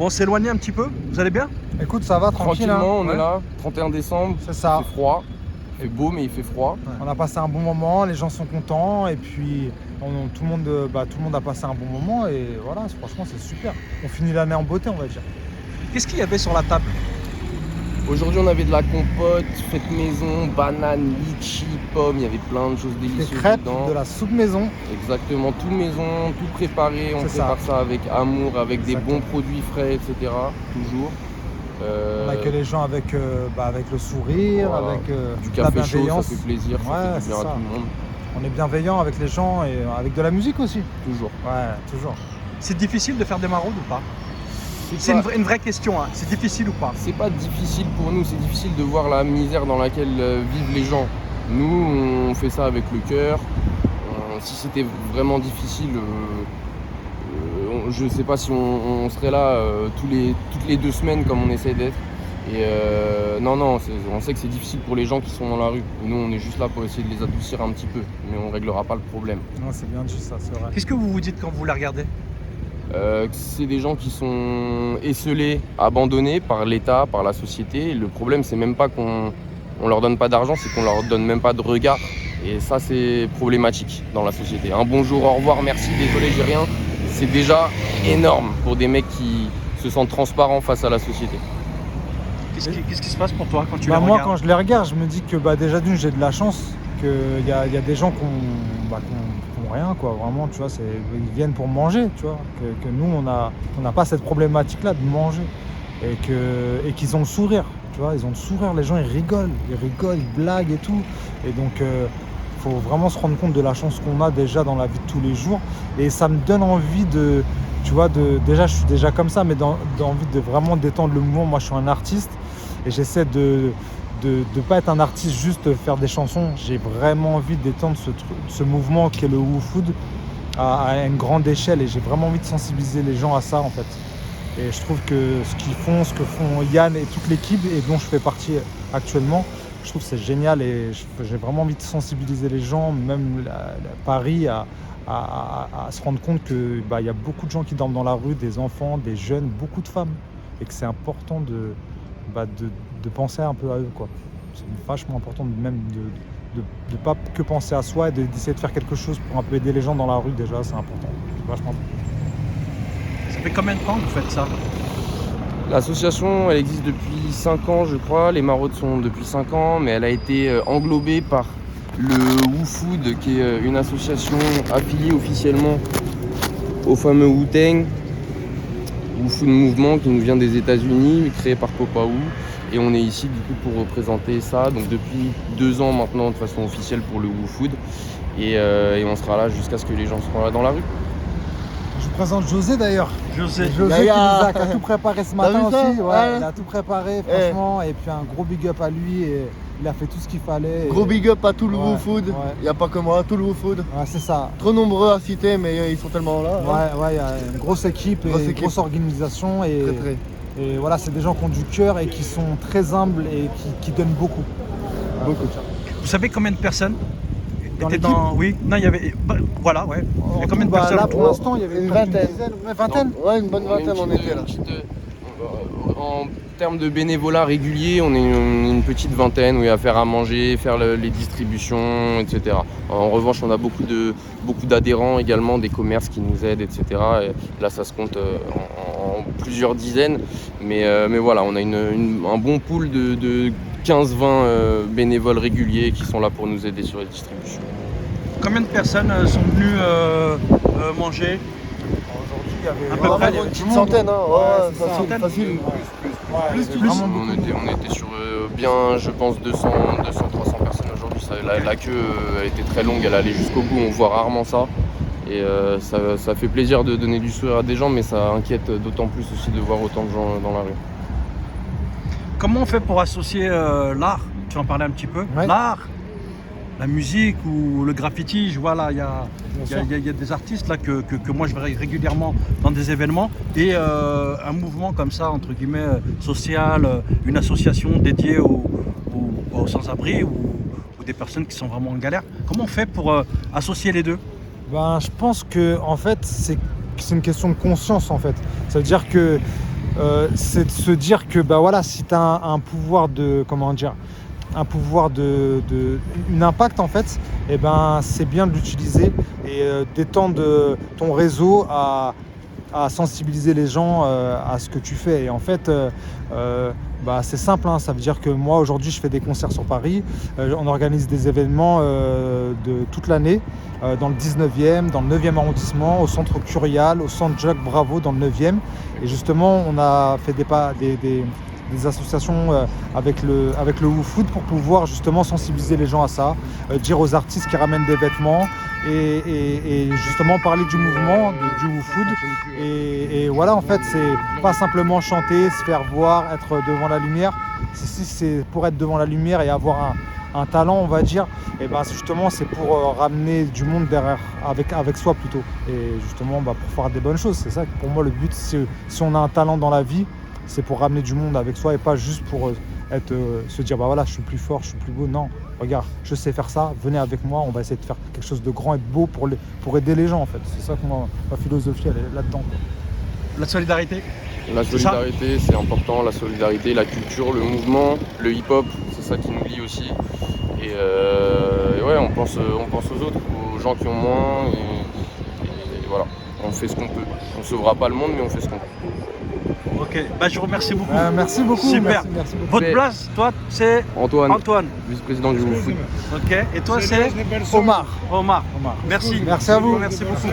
Bon, on s'est éloigné un petit peu, vous allez bien? Écoute, ça va tranquille. Tranquillement, Hein. on est là, 31 décembre, C'est ça. il fait froid, il fait beau mais il fait froid. On a passé un bon moment, les gens sont contents et puis tout le monde a passé un bon moment et voilà, franchement c'est super. On finit l'année en beauté, on va dire. Qu'est-ce qu'il y avait sur la table? Aujourd'hui on avait de la compote, faite maison, bananes, litchi, pommes, il y avait plein de choses Des délicieuses crêpes, dedans. de la soupe maison. Exactement, tout maison, tout préparé, on C'est ça. prépare ça avec amour, avec Exactement. des bons produits frais, etc. Toujours. On accueille les gens avec le sourire, Voilà. avec Du la café chaud, ça bienveillance. fait plaisir, ça Ouais, fait du c'est bien à ça. tout le monde, On est bienveillant avec les gens et avec de la musique aussi. toujours. Ouais, toujours. C'est difficile de faire des maraudes ou pas? C'est C'est pas- une vraie question, hein. C'est difficile ou pas? C'est pas difficile pour nous, c'est difficile de voir la misère dans laquelle vivent les gens. Nous, on fait ça avec le cœur. Si c'était vraiment difficile, je sais pas si on serait là toutes les 2 semaines comme on essaie d'être. Et non, on sait que c'est difficile pour les gens qui sont dans la rue. Et nous, on est juste là pour essayer de les adoucir un petit peu, mais on réglera pas le problème. Non, c'est bien dit ça, c'est vrai. Qu'est-ce que vous vous dites quand vous la regardez? C'est des gens qui sont esseulés, abandonnés par l'État, par la société. Et le problème, c'est même pas qu'on leur donne pas d'argent, c'est qu'on leur donne même pas de regard. Et ça, c'est problématique dans la société. Un bonjour, au revoir, merci, désolé, j'ai rien. C'est déjà énorme pour des mecs qui se sentent transparents face à la société. Qu'est-ce qui se passe pour toi quand tu les Moi, regardes? quand je les regarde, je me dis que déjà d'une, j'ai de la chance, qu'il y a des gens qui ont rien, quoi. Vraiment, tu vois, ils viennent pour manger, tu vois. Que nous, on n'a pas cette problématique-là de manger. Et qu'ils ont le sourire, tu vois. Ils ont le sourire, les gens, ils rigolent, ils blaguent et tout. Et donc, faut vraiment se rendre compte de la chance qu'on a déjà dans la vie de tous les jours. Et ça me donne envie tu vois, déjà, je suis déjà comme ça, mais d'envie de vraiment détendre le mouvement. Moi, je suis un artiste et j'essaie de pas être un artiste juste faire des chansons. J'ai vraiment envie de détendre ce mouvement qui est le WooFood à une grande échelle et j'ai vraiment envie de sensibiliser les gens à ça en fait. Et je trouve que ce que font Yann et toute l'équipe et dont je fais partie actuellement, je trouve que c'est génial et j'ai vraiment envie de sensibiliser les gens, même Paris, à se rendre compte qu'il y a beaucoup de gens qui dorment dans la rue, des enfants, des jeunes, beaucoup de femmes et que c'est important de penser un peu à eux, quoi. C'est vachement important de pas que penser à soi et d'essayer de faire quelque chose pour un peu aider les gens dans la rue déjà, c'est important. C'est vachement important. Ça fait combien de temps que vous faites ça? L'association, elle existe depuis 5 ans, je crois. Les maraudes sont depuis 5 ans, mais elle a été englobée par le WooFood, qui est une association affiliée officiellement au fameux Wu-Tang. WooFood Mouvement qui nous vient des États-Unis, créé par Popaou. Et on est ici du coup pour représenter ça, donc depuis 2 ans maintenant de façon officielle pour le WooFood. Et on sera là jusqu'à ce que les gens seront là dans la rue. Je vous présente José d'ailleurs. José. Qui a tout préparé ce matin vu ça? aussi. Ouais, Ouais. il a tout préparé franchement et puis un gros big up à lui et il a fait tout ce qu'il fallait. Gros big up à tout le Ouais, WooFood. ouais. Il n'y a pas que moi, tout le WooFood. Ouais, c'est ça. Trop nombreux à citer, mais ils sont tellement là. hein. Ouais, il y a une grosse équipe et une grosse organisation et voilà, c'est des gens qui ont du cœur et qui sont très humbles et qui donnent beaucoup. Beaucoup. Vous savez combien de personnes Dans étaient l'équipe? Oui, non, il y avait. Voilà, ouais. Il y a combien de personnes là autour? pour l'instant il y avait Une peut-être vingtaine. dizaine, une vingtaine. Ouais, une bonne vingtaine on était là. En termes de bénévolat régulier, on est une petite vingtaine, oui, à faire à manger, faire les distributions, etc. En revanche, on a beaucoup d'adhérents également, des commerces qui nous aident, etc. Et là, ça se compte en plusieurs dizaines. Mais voilà, on a un bon pool de 15-20 bénévoles réguliers qui sont là pour nous aider sur les distributions. Combien de personnes sont venues manger? Aujourd'hui il y avait À peu près, Une petite centaine, hein. Ouais, c'est ça. facile, facile. plus, On était sur bien, je pense, 200-300 personnes aujourd'hui. La queue, elle était très longue, elle allait jusqu'au bout, on voit rarement ça. Et ça fait plaisir de donner du sourire à des gens, mais ça inquiète d'autant plus aussi de voir autant de gens dans la rue. Comment on fait pour associer l'art? Tu en parlais un petit peu. Ouais. L'art, la musique ou le graffiti. Je vois là, il y a des artistes là que moi je verrai régulièrement dans des événements et un mouvement comme ça, entre guillemets, social, une association dédiée aux sans-abri ou des personnes qui sont vraiment en galère. Comment on fait pour associer les deux? Je pense que en fait c'est une question de conscience en fait. Ça veut dire que c'est de se dire que bah voilà, si tu as un pouvoir de, comment dire, un pouvoir une impact en fait, et ben c'est bien de l'utiliser et d'étendre ton réseau à sensibiliser les gens à ce que tu fais. Et en fait, bah, c'est simple, hein. Ça veut dire que moi aujourd'hui je fais des concerts sur Paris, on organise des événements de toute l'année dans le 19e, dans le 9e arrondissement, au centre Curial, au centre Jacques Bravo dans le 9e. Et justement on a fait des associations avec le WooFood pour pouvoir justement sensibiliser les gens à ça, dire aux artistes qui ramènent des vêtements et justement parler du mouvement du WooFood. Et voilà, en fait, c'est pas simplement chanter, se faire voir, être devant la lumière. Si c'est pour être devant la lumière et avoir un talent, on va dire, et ben justement c'est pour ramener du monde derrière avec soi plutôt. Et justement bah, pour faire des bonnes choses. C'est ça que pour moi le but, si on a un talent dans la vie, c'est pour ramener du monde avec soi et pas juste pour se dire bah voilà, je suis plus fort, je suis plus beau. Non, regarde, je sais faire ça, venez avec moi, on va essayer de faire quelque chose de grand et de beau pour aider les gens en fait. C'est ça que ma philosophie elle est là-dedans, quoi. La solidarité. La solidarité, c'est important, la solidarité, la culture, le mouvement, le hip-hop, c'est ça qui nous lie aussi. Et ouais, on pense aux autres, aux gens qui ont moins, et voilà, on fait ce qu'on peut. On sauvera pas le monde, mais on fait ce qu'on peut. Ok, bah, je vous remercie beaucoup. Merci beaucoup. Super. Merci beaucoup. Votre place, toi, c'est Antoine, vice-président du WooFood. Ok, et toi, c'est Omar. Omar. Merci. Merci à vous. Merci beaucoup.